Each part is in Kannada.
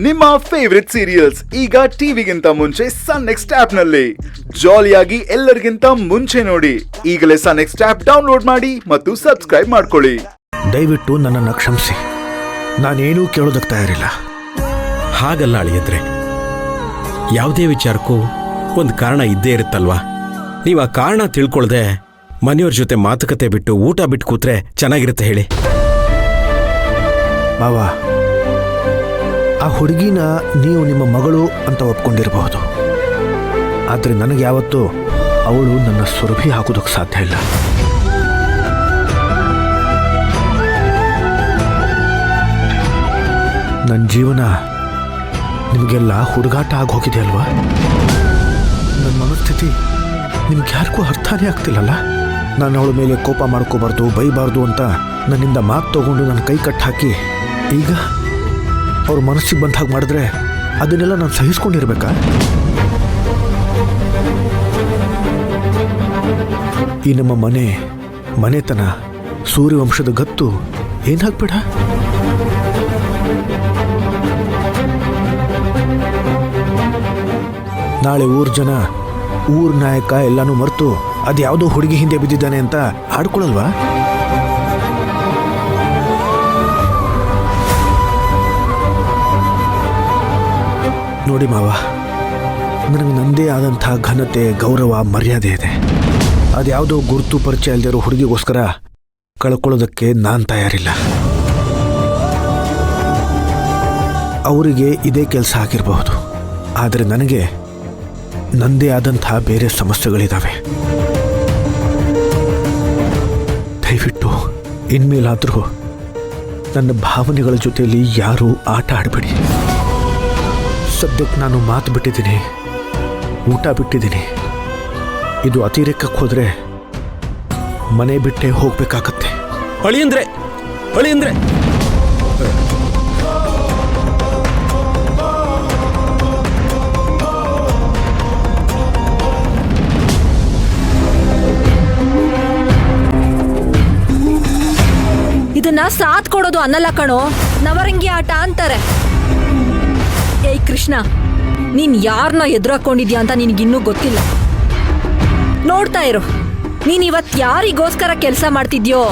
ನಿಮ್ಮ ಫೇವರಿಟ್ ಸೀರಿಯಲ್ಸ್ ಈಗ ಟಿವಿಗಿಂತ ಮುಂಚೆ ಸನ್ ನೆಕ್ಸ್ಟ್ ಆಪ್ ನಲ್ಲಿ ಜಾಲಿಯಾಗಿ ಎಲ್ಲರಿಗಿಂತ ಮುಂಚೆ ನೋಡಿ. ಈಗಲೇ ಸನ್ ನೆಕ್ಸ್ಟ್ ಆಪ್ ಡೌನ್ಲೋಡ್ ಮಾಡಿ ಮತ್ತು ಸಬ್ಸ್ಕ್ರೈಬ್ ಮಾಡ್ಕೊಳ್ಳಿ. ದಯವಿಟ್ಟು ನನ್ನನ್ನು ಕ್ಷಮಿಸಿ. ನಾನೇನೂ ಕೇಳೋದಕ್ಕೆ ತಯಾರಿಲ್ಲ. ಹಾಗಲ್ಲ ಅಳಿಯದ್ರೆ, ಯಾವುದೇ ವಿಚಾರಕ್ಕೂ ಒಂದು ಕಾರಣ ಇದ್ದೇ ಇರುತ್ತಲ್ವಾ? ನೀವು ಆ ಕಾರಣ ತಿಳ್ಕೊಳ್ದೆ ಮನೆಯವ್ರ ಜೊತೆ ಮಾತುಕತೆ ಬಿಟ್ಟು ಊಟ ಬಿಟ್ಟು ಕೂತ್ರೆ ಚೆನ್ನಾಗಿರುತ್ತೆ ಹೇಳಿ. ಬಾವಾ, ಆ ಹುಡುಗಿನ ನೀವು ನಿಮ್ಮ ಮಗಳು ಅಂತ ಒಪ್ಕೊಂಡಿರಬಹುದು. ಆದರೆ ನನಗೆ ಯಾವತ್ತೂ ಅವಳು ನನ್ನ ಸುರಭಿ ಹಾಕೋದಕ್ಕೆ ಸಾಧ್ಯ ಇಲ್ಲ. ನನ್ನ ಜೀವನ ನಿಮಗೆಲ್ಲ ಹುಡುಗಾಟ ಆಗಿ ಹೋಗಿದೆ ಅಲ್ವಾ? ನನ್ನ ಮನಸ್ಥಿತಿ ನಿಮ್ಗೆ ಯಾರಿಗೂ ಅರ್ಥನೇ ಆಗ್ತಿಲ್ಲಲ್ಲ. ನಾನು ಅವಳ ಮೇಲೆ ಕೋಪ ಮಾಡ್ಕೋಬಾರ್ದು, ಬೈಬಾರ್ದು ಅಂತ ನನ್ನಿಂದ ಮಾತು ತಗೊಂಡು ನನ್ನ ಕೈ ಕಟ್ಟು ಹಾಕಿ ಈಗ ಅವ್ರ ಮನಸ್ಸಿಗೆ ಬಂದ ಹಾಗೆ ಮಾಡಿದ್ರೆ ಅದನ್ನೆಲ್ಲ ನಾನು ಸಹಿಸ್ಕೊಂಡಿರ್ಬೇಕಾ? ಈ ನಮ್ಮ ಮನೆತನ ಸೂರ್ಯವಂಶದ ಗತ್ತು ಏನಾಗ್ಬೇಡ. ನಾಳೆ ಊರ್ ನಾಯಕ ಎಲ್ಲಾನು ಮರೆತು ಅದ್ಯಾವುದೋ ಹುಡುಗಿ ಹಿಂದೆ ಬಿದ್ದಿದ್ದಾನೆ ಅಂತ ಆಡ್ಕೊಳಲ್ವಾ? ನೋಡಿ ಮಾವ, ನನಗೆ ನಂದೇ ಆದಂಥ ಘನತೆ, ಗೌರವ, ಮರ್ಯಾದೆ ಇದೆ. ಅದ್ಯಾವುದೋ ಗುರುತು ಪರಿಚಯ ಇಲ್ದಿರೋ ಹುಡುಗಿಗೋಸ್ಕರ ಕಳ್ಕೊಳ್ಳೋದಕ್ಕೆ ನಾನು ತಯಾರಿಲ್ಲ. ಅವರಿಗೆ ಇದೇ ಕೆಲಸ ಆಗಿರಬಹುದು, ಆದರೆ ನನಗೆ ನಂದೇ ಆದಂಥ ಬೇರೆ ಸಮಸ್ಯೆಗಳಿದ್ದಾವೆ. ದಯವಿಟ್ಟು ಇನ್ಮೇಲಾದರೂ ನನ್ನ ಭಾವನೆಗಳ ಜೊತೆಯಲ್ಲಿ ಯಾರೂ ಆಟ ಆಡಬೇಡಿ. ಸದ್ಯಕ್ಕೆ ನಾನು ಮಾತು ಬಿಟ್ಟಿದ್ದೀನಿ, ಊಟ ಬಿಟ್ಟಿದ್ದೀನಿ. ಇದು ಅತಿರೇಕಕ್ಕೆ ಹೋದರೆ ಮನೆ ಬಿಟ್ಟೇ ಹೋಗ್ಬೇಕಾಗತ್ತೆ. ಅಳಿಯಂದ್ರೆ ಇದನ್ನ ಸಾಥ್ ಕೊಡೋದು ಅನ್ನಲ್ಲ ಕಣೋ, ನವರಂಗಿ ಆಟ ಅಂತಾರೆ. ಏಯ್ ಕೃಷ್ಣ, ನೀನ್ ಯಾರನ್ನ ಎದುರಾಕೊಂಡಿದ್ಯಾ ಅಂತ ನಿನಗಿನ್ನೂ ಗೊತ್ತಿಲ್ಲ. ನೋಡ್ತಾ ಇರು, ನೀನ್ ಇವತ್ ಯಾರಿಗೋಸ್ಕರ ಕೆಲಸ ಮಾಡ್ತಿದ್ಯೋ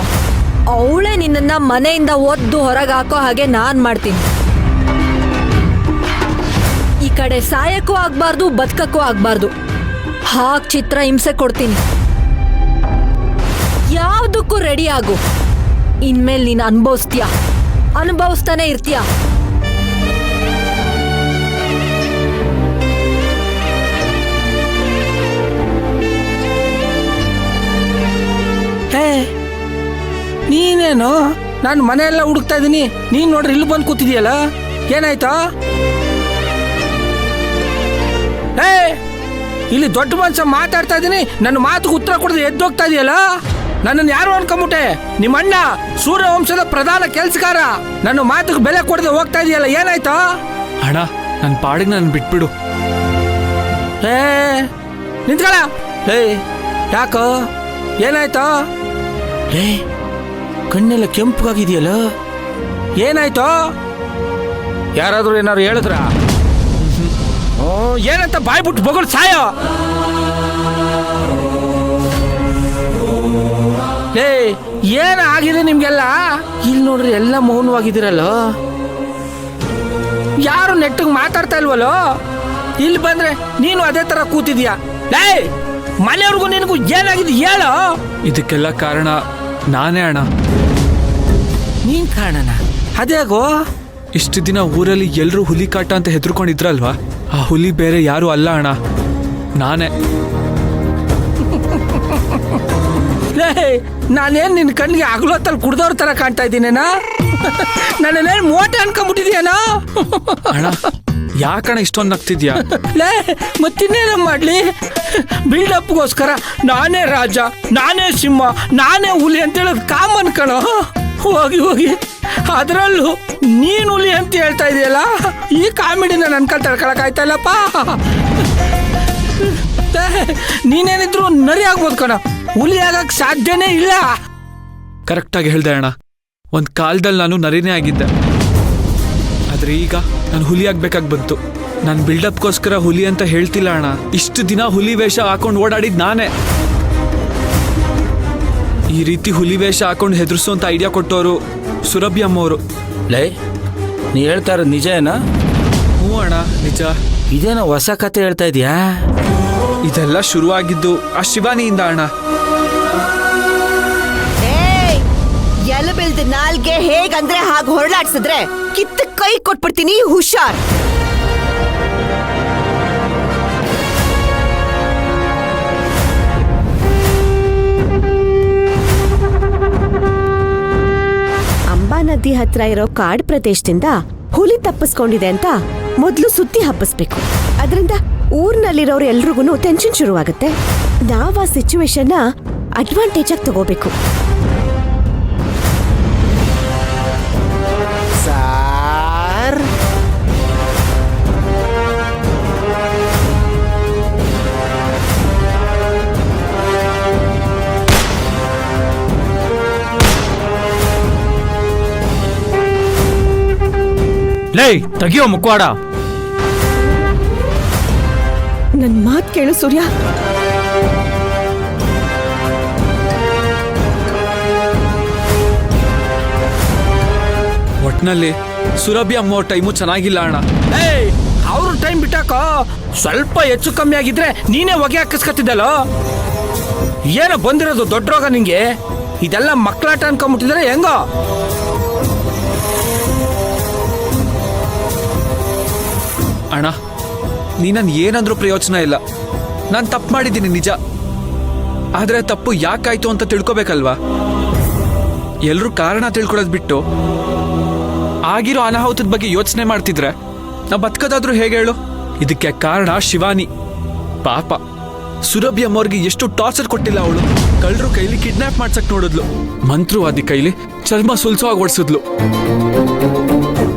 ಅವಳೇ ನಿನ್ನನ್ನ ಮನೆಯಿಂದ ಒದ್ದು ಹೊರಗೆ ಹಾಕೋ ಹಾಗೆ ನಾನ್ ಮಾಡ್ತೀನಿ. ಈ ಕಡೆ ಸಾಯಕ್ಕೂ ಆಗ್ಬಾರ್ದು, ಬದುಕಕ್ಕೂ ಆಗ್ಬಾರ್ದು. ಹಾಗ್ ಚಿತ್ರ ಹಿಂಸೆ ಕೊಡ್ತೀನಿ. ಯಾವ್ದಕ್ಕೂ ರೆಡಿ ಆಗು. ಇನ್ಮೇಲೆ ನೀನು ಅನುಭವಿಸ್ತಾನೆ ಇರ್ತೀಯ. ನೀನೇನು ನಾನು ಮನೆಯೆಲ್ಲ ಹುಡುಕ್ತಾ ಇದ್ದೀನಿ, ನೀನ್ ನೋಡ್ರಿ ಇಲ್ಲಿ ಬಂದು ಕೂತಿದ್ಯಲ್ಲ, ಏನಾಯ್ತಾ? ಇಲ್ಲಿ ದೊಡ್ಡ ಮನುಷ್ಯ ಮಾತಾಡ್ತಾ ಇದ್ದೀನಿ, ನನ್ನ ಮಾತುಗೆ ಉತ್ತರ ಕೊಡದೆ ಎದ್ದೋಗ್ತಾ ಇದೆಯಲ್ಲ. ನನ್ನನ್ನು ಯಾರು ಅನ್ಕೊಂಬಿಟ್ಟೆ? ನಿಮ್ಮ ಅಣ್ಣ ಸೂರ್ಯವಂಶದ ಪ್ರಧಾನ ಕೆಲ್ಸಗಾರ. ನನ್ನ ಮಾತಿಗೆ ಬೆಲೆ ಕೊಡದೆ ಹೋಗ್ತಾ ಇದೆಯಲ್ಲ, ಏನಾಯ್ತಾ? ಅಣ್ಣ, ನನ್ನ ಪಾಡಿಗೆ ನಾನು ಬಿಟ್ಬಿಡು. ನಿಂತ್ಕಳ. ಯಾಕೋ, ಏನಾಯ್ತಾ? ಕಣ್ಣೆಲ್ಲ ಕೆಂಪಗಾಗಿದೆಯಲ್ಲ, ಏನಾಯ್ತು? ಯಾರಾದ್ರೂ ಏನಾದ್ರು ಹೇಳಿದ್ರ? ಏನಂತ ಬಾಯ್ಬಿಟ್ಟು ಬಗಳು ಸಾಯೋ. ಏನಾಗಿದೆ ನಿಮ್ಗೆಲ್ಲ? ಇಲ್ಲಿ ನೋಡ್ರಿ, ಎಲ್ಲ ಮೌನವಾಗಿದ್ದೀರಲ್ಲ, ಯಾರು ನೆಟ್ಟಿಗೆ ಮಾತಾಡ್ತಾ ಇಲ್ವಲ್ಲೋ. ಇಲ್ಲಿ ಬಂದ್ರೆ ನೀನು ಅದೇ ತರ ಕೂತಿದ್ಯಾ. ಮನೆಯವ್ರಿಗೂ ನಿನಗೂ ಏನಾಗಿದೆ ಹೇಳೋ. ಇದಕ್ಕೆಲ್ಲ ಕಾರಣ ನಾನೇ ಅಣ್ಣ. ನೀನ್ ಕಾರಣನ? ಅದೇಗೋ? ಇಷ್ಟು ದಿನ ಊರಲ್ಲಿ ಎಲ್ಲರೂ ಹುಲಿ ಕಾಟ ಅಂತ ಹೆದರ್ಕೊಂಡಿದ್ರಲ್ವಾ, ಆ ಹುಲಿ ಬೇರೆ ಯಾರು ಅಲ್ಲ ಅಣ್ಣ, ನಾನೇ. ನಾನೇನ್ ನಿನ್ ಕಣ್ಣಿಗೆ ಆಗ್ಲೊತ್ತಲ್ಲಿ ಕುಡ್ದವ್ರ ತರ ಕಾಣ್ತಾ ಇದ್ದೀನೇನಾ? ನನ್ನೇನ್ ಮೋಟೆ ಅನ್ಕೊಂಡ್ಬಿಟ್ಟಿದ್ಯಾನೋ? ಅಣ್ಣ, ಯಾಕಣ್ಣ ಇಷ್ಟೊಂದು ನಗ್ತಿದ್ಯಾ? ಮತ್ತಿನ್ನೇನ ಮಾಡ್ಲಿ? ಬಿಲ್ಡಪ್ಗೋಸ್ಕರ ನಾನೇ ರಾಜ, ನಾನೇ ಸಿಂಹ, ನಾನೇ ಹುಲಿ ಅಂತ ಹೇಳೋದು ಕಾಮನ್ ಕಣೋ. ಹೋಗಿ ಅದರಲ್ಲೂ ನೀನ್ ಹುಲಿ ಅಂತ ಹೇಳ್ತಾ ಇದೆಯಲ್ಲ, ಈ ಕಾಮಿಡಿನ ನನ್ ಕಲ್ ತಡ್ಕೊಳಕ್ ಇಲ್ಲಪ್ಪ. ನೀನೇನಿದ್ರು ನರಿ ಆಗ್ಬೋದು ಕಣ, ಹುಲಿ ಆಗಕ್ ಸಾಧ್ಯನೇ ಇಲ್ಲ. ಕರೆಕ್ಟಾಗಿ ಹೇಳ್ದೆ ಅಣ್ಣ. ಒಂದು ಕಾಲದಲ್ಲಿ ನಾನು ನರಿನೇ ಆಗಿದ್ದೆ, ಆದ್ರೆ ಈಗ ನಾನು ಹುಲಿ ಆಗ್ಬೇಕಾಗಿ ಬಂತು. ನಾನು ಬಿಲ್ಡಪ್ಗೋಸ್ಕರ ಹುಲಿ ಅಂತ ಹೇಳ್ತಿಲ್ಲ ಅಣ್ಣ. ಇಷ್ಟು ದಿನ ಹುಲಿ ವೇಷ ಹಾಕೊಂಡು ಓಡಾಡಿದ್ ನಾನೇ. ಈ ರೀತಿ ಹುಲಿ ವೇಷ ಹಾಕೊಂಡು ಹೆದರ್ಸೋಂತ ಐಡಿಯಾ ಕೊಟ್ಟವರು ಸುರಭಿ ಅಮ್ಮವರು. ಲೈ, ನೀ ಹೇಳ್ತಾ ಇರೋದು ನಿಜ ಏನಾ? ಹ್ಞೂ ಅಣ್ಣ, ನಿಜ. ಇದೇನೋ ಹೊಸ ಕತೆ ಹೇಳ್ತಾ ಇದೀಯಾ? ಇದೆಲ್ಲ ಶುರುವಾಗಿದ್ದು ಆ ಶಿವಾನಿಯಿಂದ ಅಣ್ಣ. ಎಲೆ ಬೆಳ್ದ ನಾಲ್ಗೆ ಹೇಗಂದ್ರೆ ಹಾಗೆ ಹೊರಳಾಡ್ಸಿದ್ರೆ ಕಿತ್ತ ಕೈ ಕೊಟ್ಬಿಡ್ತೀನಿ, ಹುಷಾರ್. ಅಂಬಾ ನದಿ ಹತ್ರ ಇರೋ ಕಾಡ್ ಪ್ರದೇಶದಿಂದ ಹುಲಿ ತಪ್ಪಿಸ್ಕೊಂಡಿದೆ ಅಂತ ಮೊದ್ಲು ಸುದ್ದಿ ಹಬ್ಬಿಸ್ಬೇಕು. ಅದರಿಂದ ಊರ್ನಲ್ಲಿರೋರು ಎಲ್ರಿಗೂ ಟೆನ್ಷನ್ ಶುರುವಾಗುತ್ತೆ. ನಾವ್ ಆ ಸಿಚುವೇಶನ್ ಅಡ್ವಾಂಟೇಜ್ ಆಗಿ ತಗೋಬೇಕು. ಲೈ, ತೆಗಿಯೋ ಮುಖವಾಡ. ನನ್ ಮಾತ್ ಕೇಳು ಸೂರ್ಯ. ಒಟ್ನಲ್ಲಿ ಸುರಭಿ ಅಮ್ಮವ್ರ ಟೈಮು ಚೆನ್ನಾಗಿಲ್ಲ ಅಣ್ಣ. ಅವ್ರ ಟೈಮ್ ಬಿಟ್ಟಾಕ ಸ್ವಲ್ಪ ಹೆಚ್ಚು ಕಮ್ಮಿ ಆಗಿದ್ರೆ ನೀನೇ ಹೊಗೆ ಹಾಕಿಸ್ಕತ್ತಿದ್ದಲ್ಲ. ಏನೋ ಬಂದಿರೋದು ದೊಡ್ಡ ರೋಗ ನಿಂಗೆ. ಇದೆಲ್ಲ ಮಕ್ಕಳಾಟ ಅನ್ಕೊಂಬಿಟ್ಟಿದ್ರೆ ಹೆಂಗೋ? ಅಣ್ಣ, ನೀ ನಾನು ಏನಂದ್ರೂ ಪ್ರಯೋಜನ ಇಲ್ಲ. ನಾನು ತಪ್ಪು ಮಾಡಿದ್ದೀನಿ ನಿಜ. ಆದರೆ ತಪ್ಪು ಯಾಕಾಯ್ತು ಅಂತ ತಿಳ್ಕೊಬೇಕಲ್ವಾ? ಎಲ್ಲರೂ ಕಾರಣ ತಿಳ್ಕೊಳೋದು ಬಿಟ್ಟು ಆಗಿರೋ ಅನಾಹುತದ ಬಗ್ಗೆ ಯೋಚನೆ ಮಾಡ್ತಿದ್ರೆ ನಾ ಬದುಕೋದಾದ್ರೂ ಹೇಗೆ ಹೇಳು? ಇದಕ್ಕೆ ಕಾರಣ ಶಿವಾನಿ. ಪಾಪ ಸುರಭಿ ಅಮ್ಮವ್ರಿಗೆ ಎಷ್ಟು ಟಾರ್ಚರ್ ಕೊಟ್ಟಿಲ್ಲ ಅವಳು. ಕಳ್ಳರು ಕೈಲಿ ಕಿಡ್ನಾಪ್ ಮಾಡ್ಸಕ್ ನೋಡಿದ್ಲು, ಮಂತ್ರವಾದಿ ಕೈಲಿ ಚರ್ಮ ಸುಲ್ಸವಾಗಿ ಓಡಿಸಿದ್ಲು.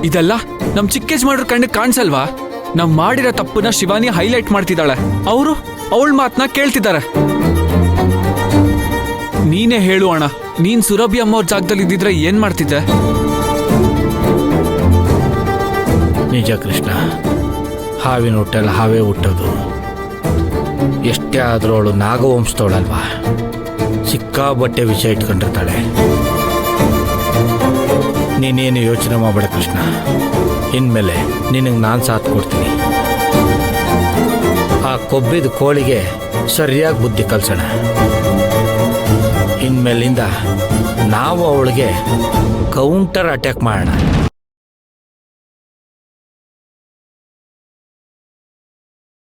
ಇದೆಲ್ಲ ನಮ್ ಚಿಕ್ಕೇಜ್ ಮಾಡ್ರ ಕಣ್ಣಿಗೆ ಕಾಣಿಸಲ್ವಾ? ನಾವ್ ಮಾಡಿರೋ ತಪ್ಪನ್ನ ಶಿವಾನಿ ಹೈಲೈಟ್ ಮಾಡ್ತಿದ್ದಾಳೆ. ಅವರು ಅವಳ ಮಾತನ್ನ ಕೇಳ್ತಿದ್ದಾರೆ. ನೀನೇ ಹೇಳು ಅಣ್ಣ, ನೀನ್ ಸುರಭಿ ಅಮ್ಮವ್ರ ಜಾಗದಲ್ಲಿ ಇದ್ದಿದ್ರೆ ಏನ್ ಮಾಡ್ತಿದ್ದೆ? ನಿಜ ಕೃಷ್ಣ, ಹಾವಿನ ಹುಟ್ಟೆಲ್ಲ ಹಾವೇ ಹುಟ್ಟೋದು. ಎಷ್ಟೇ ಆದ್ರೂ ಅವಳು ನಾಗವಂಶದವಳಲ್ವಾ, ಸಿಕ್ಕಾಬಟ್ಟೆ ವಿಷಯ ಇಟ್ಕೊಂಡಿರ್ತಾಳೆ. ನೀನೇನು ಯೋಚನೆ ಮಾಡಬೇಡ ಕೃಷ್ಣ. ಇನ್ಮೇಲೆ ನಿನಗೆ ನಾನು ಸಾಥ್ ಕೊಡ್ತೀನಿ. ಆ ಕೊಬ್ಬಿದ ಕೋಳಿಗೆ ಸರಿಯಾಗಿ ಬುದ್ಧಿ ಕಲ್ಸೋಣ. ಇನ್ಮೇಲಿಂದ ನಾವು ಅವಳಿಗೆ ಕೌಂಟರ್ ಅಟ್ಯಾಕ್ ಮಾಡೋಣ.